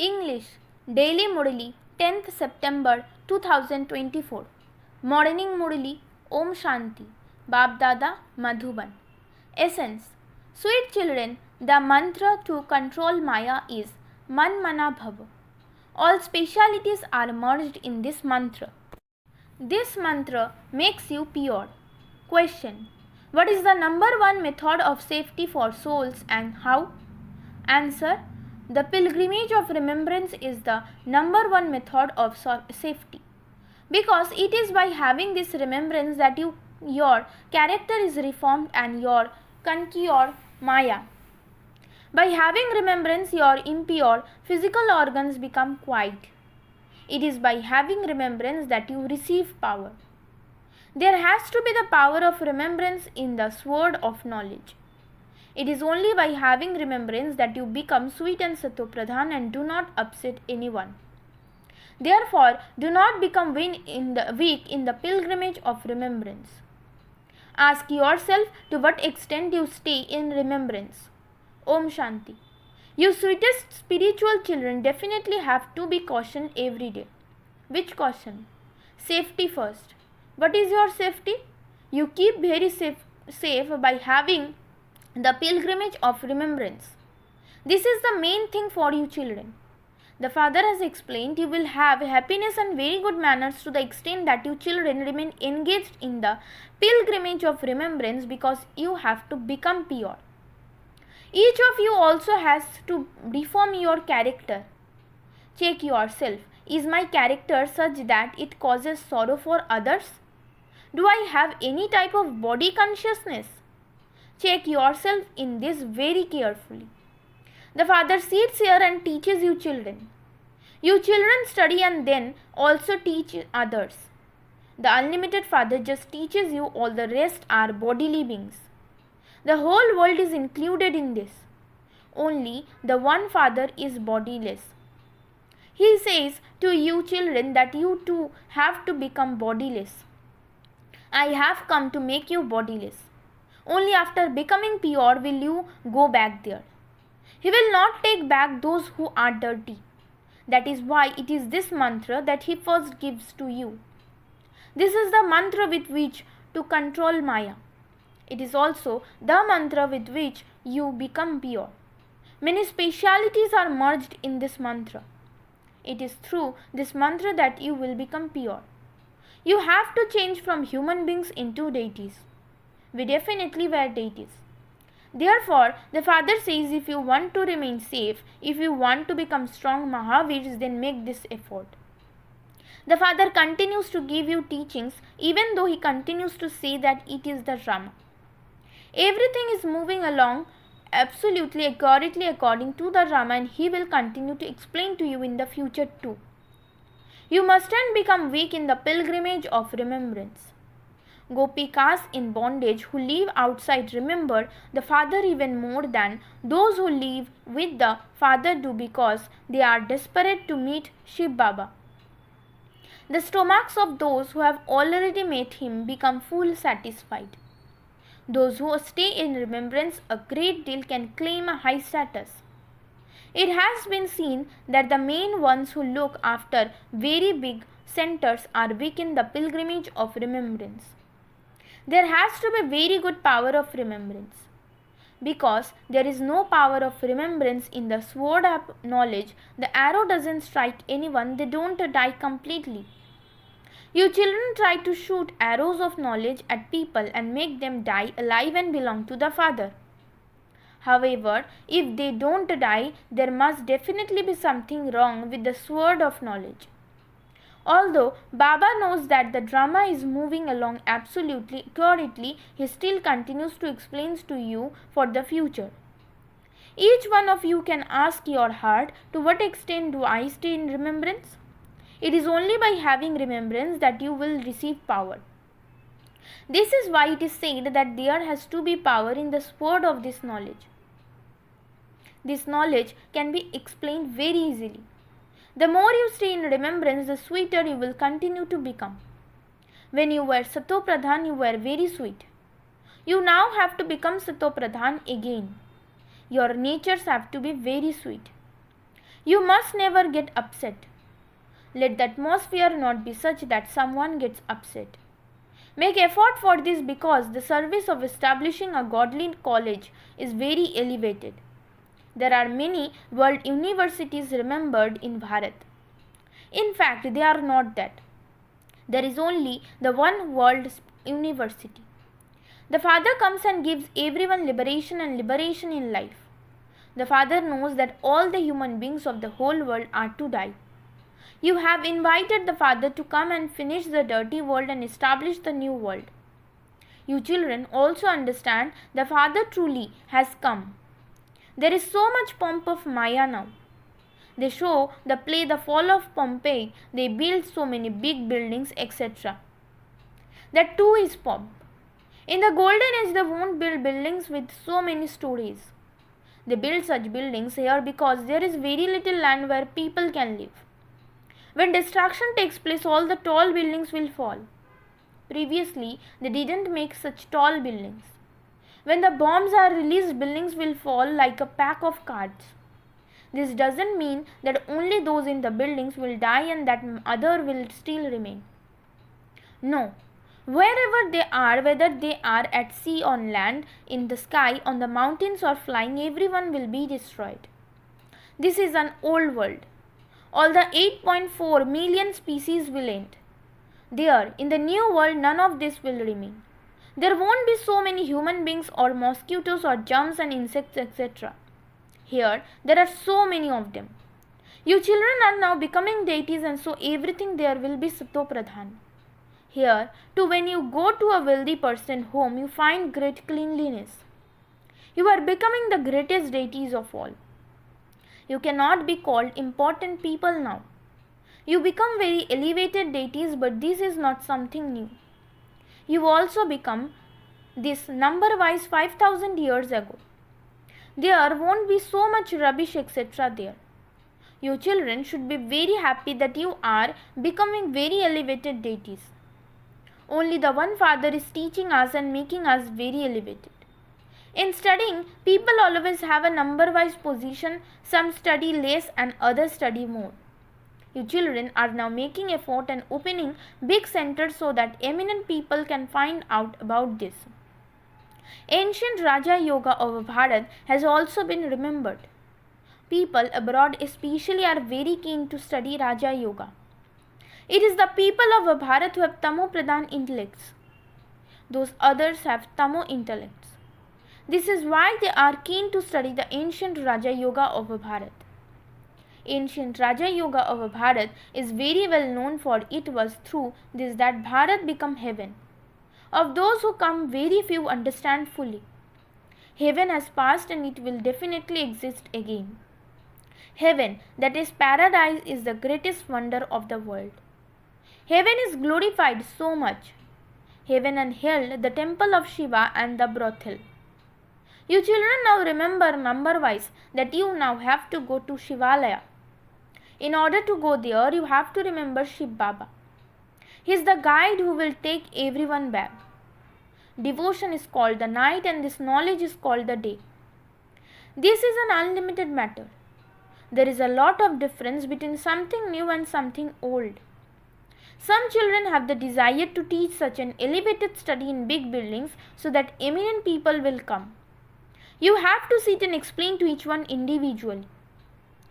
English Daily MURLI 10th September 2024 Morning MURLI Om Shanti Bab Dada Madhuban Essence Sweet children, the mantra to control Maya is Man Mana Bhava. All specialities are merged in this mantra. This mantra makes you pure. Question: what is the number one method of safety for souls and how? Answer: the pilgrimage of remembrance is the number one method of safety, because it is by having this remembrance that your character is reformed and your conquer Maya. By having remembrance, your impure physical organs become quiet. It is by having remembrance that you receive power. There has to be the power of remembrance in the sword of knowledge. It is only by having remembrance that you become sweet and satopradhan and do not upset anyone. Therefore, do not become weak in the pilgrimage of remembrance. Ask yourself to what extent you stay in remembrance. Om Shanti. You sweetest spiritual children definitely have to be cautioned every day. Which caution? Safety first. What is your safety? You keep very safe by having the pilgrimage of remembrance. This is the main thing for you children. The Father has explained you will have happiness and very good manners to the extent that you children remain engaged in the pilgrimage of remembrance, because you have to become pure. Each of you also has to reform your character. Check yourself. Is my character such that it causes sorrow for others? Do I have any type of body consciousness? Check yourself in this very carefully. The Father sits here and teaches you children. You children study and then also teach others. The Unlimited Father just teaches you, all the rest are bodily beings. The whole world is included in this. Only the one Father is bodiless. He says to you children that you too have to become bodiless. I have come to make you bodiless. Only after becoming pure will you go back there. He will not take back those who are dirty. That is why it is this mantra that he first gives to you. This is the mantra with which to control Maya. It is also the mantra with which you become pure. Many specialities are merged in this mantra. It is through this mantra that you will become pure. You have to change from human beings into deities. We definitely were deities. Therefore, the Father says if you want to remain safe, if you want to become strong Mahavirs, then make this effort. The Father continues to give you teachings even though he continues to say that it is the drama. Everything is moving along absolutely accurately according to the drama, and he will continue to explain to you in the future too. You mustn't become weak in the pilgrimage of remembrance. Gopikas in bondage who live outside remember the Father even more than those who live with the Father do, because they are desperate to meet Shiv Baba. The stomachs of those who have already met him become full satisfied. Those who stay in remembrance a great deal can claim a high status. It has been seen that the main ones who look after very big centers are weak in the pilgrimage of remembrance. There has to be very good power of remembrance. Because there is no power of remembrance in the sword of knowledge, the arrow doesn't strike anyone, they don't die completely. You children try to shoot arrows of knowledge at people and make them die alive and belong to the Father. However, if they don't die, there must definitely be something wrong with the sword of knowledge. Although Baba knows that the drama is moving along absolutely accurately, he still continues to explain to you for the future. Each one of you can ask your heart, to what extent do I stay in remembrance? It is only by having remembrance that you will receive power. This is why it is said that there has to be power in the sword of this knowledge. This knowledge can be explained very easily. The more you stay in remembrance, the sweeter you will continue to become. When you were Satopradhan, you were very sweet. You now have to become Satopradhan again. Your natures have to be very sweet. You must never get upset. Let the atmosphere not be such that someone gets upset. Make effort for this because the service of establishing a godly college is very elevated. There are many world universities remembered in Bharat. In fact, they are not that. There is only the one world university. The Father comes and gives everyone liberation and liberation in life. The Father knows that all the human beings of the whole world are to die. You have invited the Father to come and finish the dirty world and establish the new world. You children also understand the Father truly has come. There is so much pomp of Maya now. They show the play The Fall of Pompeii. They build so many big buildings, etc. That too is pomp. In the golden age, they won't build buildings with so many stories. They build such buildings here because there is very little land where people can live. When destruction takes place, all the tall buildings will fall. Previously, they didn't make such tall buildings. When the bombs are released, buildings will fall like a pack of cards. This doesn't mean that only those in the buildings will die and that other will still remain. No. Wherever they are, whether they are at sea, on land, in the sky, on the mountains or flying, everyone will be destroyed. This is an old world. All the 8.4 million species will end. There, in the new world, none of this will remain. There won't be so many human beings or mosquitoes or germs and insects, etc. Here, there are so many of them. You children are now becoming deities and so everything there will be Sato Pradhan. Here, too, when you go to a wealthy person's home, you find great cleanliness. You are becoming the greatest deities of all. You cannot be called important people now. You become very elevated deities, but this is not something new. You also become this number-wise 5,000 years ago. There won't be so much rubbish, etc. there. You children should be very happy that you are becoming very elevated deities. Only the one Father is teaching us and making us very elevated. In studying, people always have a number-wise position. Some study less and others study more. You children are now making effort and opening big centers so that eminent people can find out about this. Ancient Raja Yoga of Bharat has also been remembered. People abroad especially are very keen to study Raja Yoga. It is the people of Bharat who have Tamo Pradhan intellects. Those others have Tamo intellects. This is why they are keen to study the ancient Raja Yoga of Bharat. Ancient Raja Yoga of Bharat is very well known, for it was through this that Bharat became heaven. Of those who come, very few understand fully. Heaven has passed and it will definitely exist again. Heaven, that is paradise, is the greatest wonder of the world. Heaven is glorified so much. Heaven and hell, the temple of Shiva and the brothel. You children now remember number-wise that you now have to go to Shivalaya. In order to go there, you have to remember Shiv Baba. He is the guide who will take everyone back. Devotion is called the night and this knowledge is called the day. This is an unlimited matter. There is a lot of difference between something new and something old. Some children have the desire to teach such an elevated study in big buildings so that eminent people will come. You have to sit and explain to each one individually.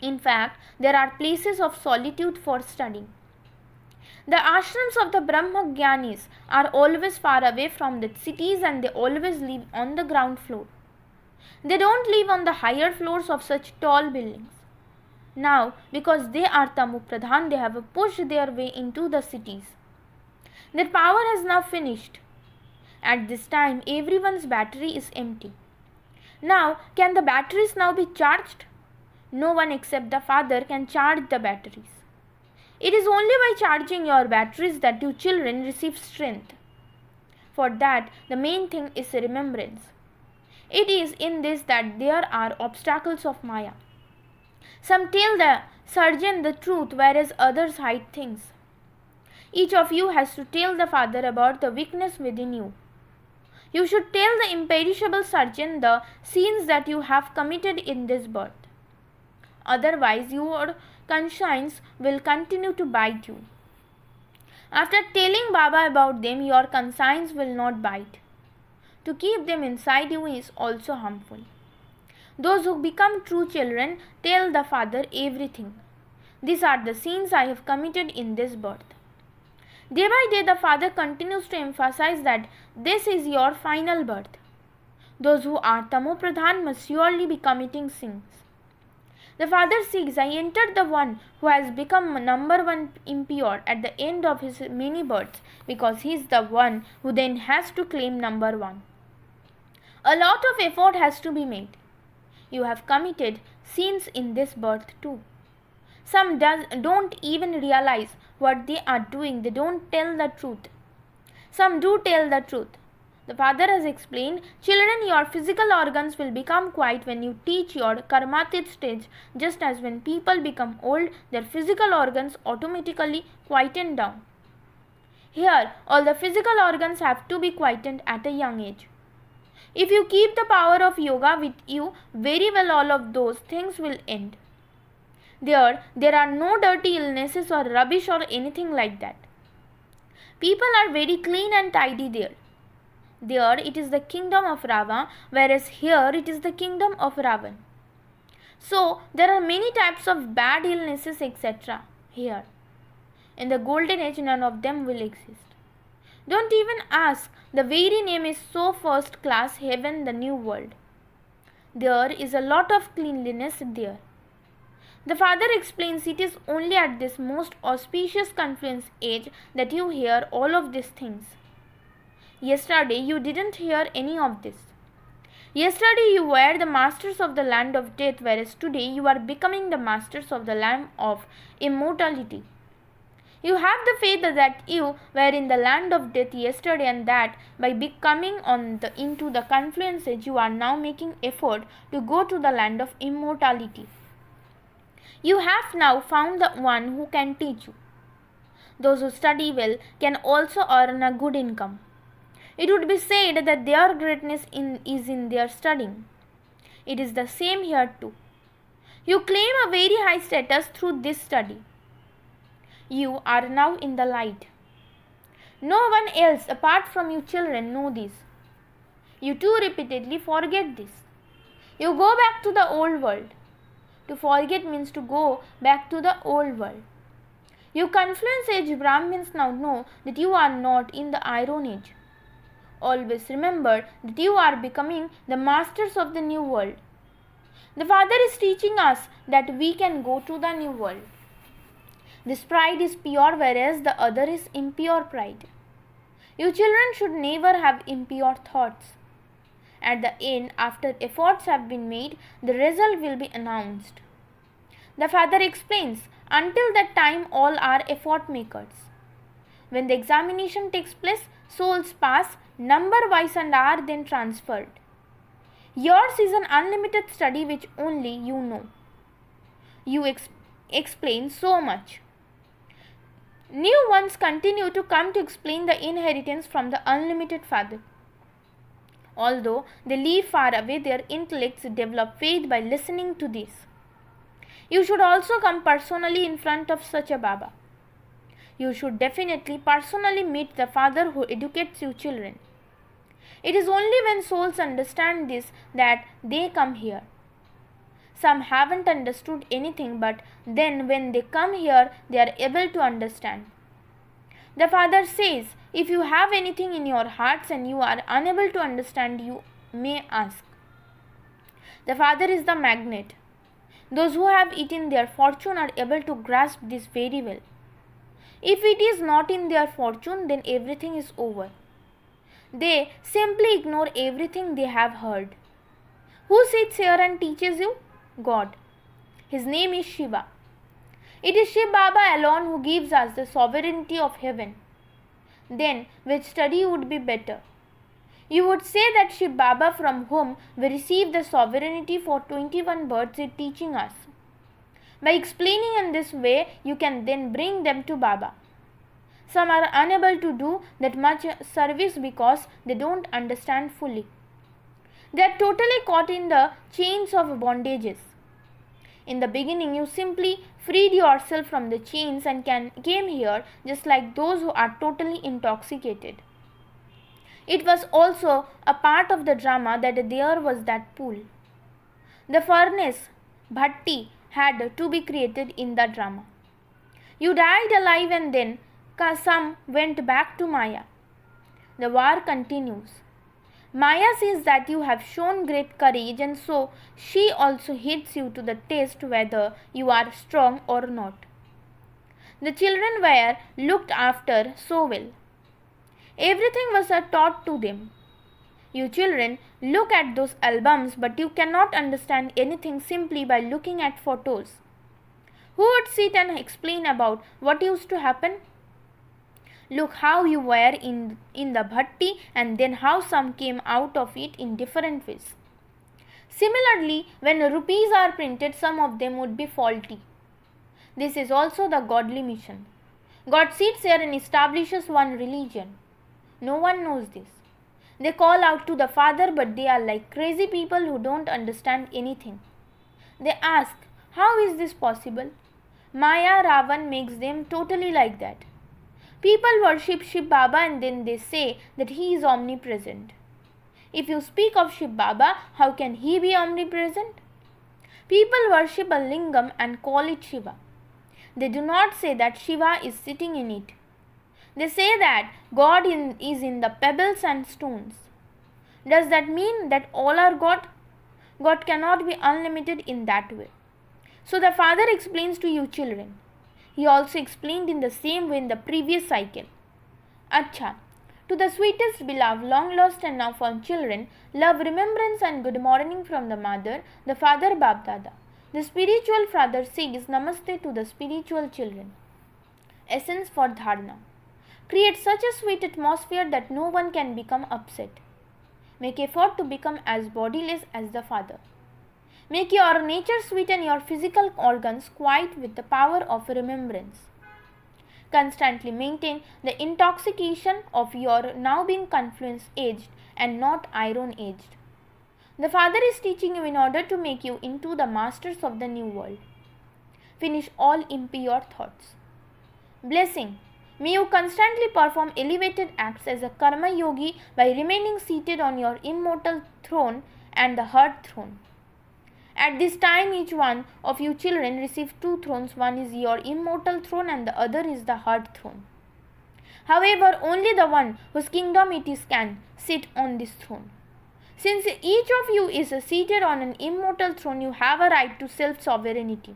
In fact, there are places of solitude for studying. The ashrams of the Brahmagyanis are always far away from the cities and they always live on the ground floor. They don't live on the higher floors of such tall buildings. Now, because they are Tamu Pradhan, they have pushed their way into the cities. Their power has now finished. At this time, everyone's battery is empty. Now, can the batteries now be charged? No one except the Father can charge the batteries. It is only by charging your batteries that you children receive strength. For that, the main thing is remembrance. It is in this that there are obstacles of Maya. Some tell the surgeon the truth, whereas others hide things. Each of you has to tell the Father about the weakness within you. You should tell the imperishable surgeon the sins that you have committed in this birth. Otherwise, your conscience will continue to bite you. After telling Baba about them, your conscience will not bite. To keep them inside you is also harmful. Those who become true children tell the Father everything. These are the sins I have committed in this birth. Day by day, the Father continues to emphasize that this is your final birth. Those who are Tamopradhan must surely be committing sins. The Father sees, I entered the one who has become number one impure at the end of his many births, because he is the one who then has to claim number one. A lot of effort has to be made. You have committed sins in this birth too. Some don't even realize what they are doing. They don't tell the truth. Some do tell the truth. The Father has explained, children, your physical organs will become quiet when you teach your karmatit stage, just as when people become old, their physical organs automatically quieten down. Here, all the physical organs have to be quietened at a young age. If you keep the power of yoga with you, very well all of those things will end. There are no dirty illnesses or rubbish or anything like that. People are very clean and tidy there. There it is the kingdom of Rava, whereas here it is the kingdom of Ravan. So there are many types of bad illnesses, etc. here. In the golden age, none of them will exist. Don't even ask. The very name is so first class, heaven, the new world. There is a lot of cleanliness there. The Father explains it is only at this most auspicious confluence age that you hear all of these things. Yesterday you didn't hear any of this. Yesterday you were the masters of the land of death, whereas today you are becoming the masters of the land of immortality. You have the faith that you were in the land of death yesterday, and that by becoming into the confluence age, you are now making effort to go to the land of immortality. You have now found the one who can teach you. Those who study well can also earn a good income. It would be said that their greatness is in their studying. It is the same here too. You claim a very high status through this study. You are now in the light. No one else apart from you children know this. You too repeatedly forget this. You go back to the old world. To forget means to go back to the old world. You confluence age Brahmins now know that you are not in the Iron Age. Always remember that you are becoming the masters of the new world. The Father is teaching us that we can go to the new world. This pride is pure, whereas the other is impure pride. You children should never have impure thoughts. At the end, after efforts have been made, the result will be announced. The Father explains, until that time all are effort makers. When the examination takes place, souls pass number-wise and are then transferred. Yours is an unlimited study which only you know. You explain so much. New ones continue to come to explain the inheritance from the unlimited Father. Although they live far away, their intellects develop faith by listening to this. You should also come personally in front of such a Baba. You should definitely personally meet the Father who educates you children. It is only when souls understand this that they come here. Some haven't understood anything, but then when they come here, they are able to understand. The Father says, if you have anything in your hearts and you are unable to understand, you may ask. The Father is the magnet. Those who have eaten their fortune are able to grasp this very well. If it is not in their fortune, then everything is over. They simply ignore everything they have heard. Who sits here and teaches you? God. His name is Shiva. It is Shiv Baba alone who gives us the sovereignty of heaven. Then, which study would be better? You would say that Shiv Baba, from whom we receive the sovereignty for 21 births, is teaching us. By explaining in this way, you can then bring them to Baba. Some are unable to do that much service because they don't understand fully. They are totally caught in the chains of bondages. In the beginning, you simply freed yourself from the chains and came here just like those who are totally intoxicated. It was also a part of the drama that there was that pool. The furnace, bhatti, had to be created in the drama. You died alive and then some went back to Maya. The war continues. Maya sees that you have shown great courage, and so she also hits you to the test whether you are strong or not. The children were looked after so well. Everything was taught to them. You children look at those albums, but you cannot understand anything simply by looking at photos. Who would sit and explain about what used to happen? Look how you were in the bhatti and then how some came out of it in different ways. Similarly, when rupees are printed, some of them would be faulty. This is also the godly mission. God sits here and establishes one religion. No one knows this. They call out to the Father, but they are like crazy people who don't understand anything. They ask, how is this possible? Maya Ravan makes them totally like that. People worship Shiv Baba and then they say that he is omnipresent. If you speak of Shiv Baba, how can he be omnipresent? People worship a lingam and call it Shiva. They do not say that Shiva is sitting in it. They say that God is in the pebbles and stones. Does that mean that all are God? God cannot be unlimited in that way. So the Father explains to you children. He also explained in the same way in the previous cycle. Acha, to the sweetest beloved, long lost and now found children, love, remembrance and good morning from the mother, the father Bab Dada. The spiritual father says Namaste to the spiritual children. Essence for Dharana. Create such a sweet atmosphere that no one can become upset. Make effort to become as bodiless as the Father. Make your nature sweet and your physical organs quiet with the power of remembrance. Constantly maintain the intoxication of your now being confluence aged and not iron aged. The Father is teaching you in order to make you into the masters of the new world. Finish all impure thoughts. Blessing. May you constantly perform elevated acts as a karma yogi by remaining seated on your immortal throne and the heart throne. At this time, each one of you children receive two thrones. One is your immortal throne and the other is the heart throne. However, only the one whose kingdom it is can sit on this throne. Since each of you is seated on an immortal throne, you have a right to self-sovereignty.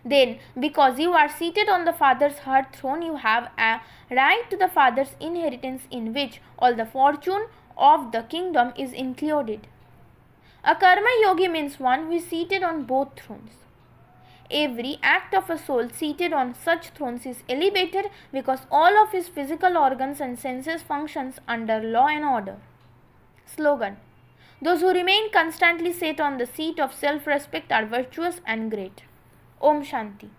Then, because you are seated on the Father's heart throne, you have a right to the Father's inheritance in which all the fortune of the kingdom is included. A karma yogi means one who is seated on both thrones. Every act of a soul seated on such thrones is elevated because all of his physical organs and senses functions under law and order. Slogan. Those who remain constantly set on the seat of self-respect are virtuous and great. Om Shanti.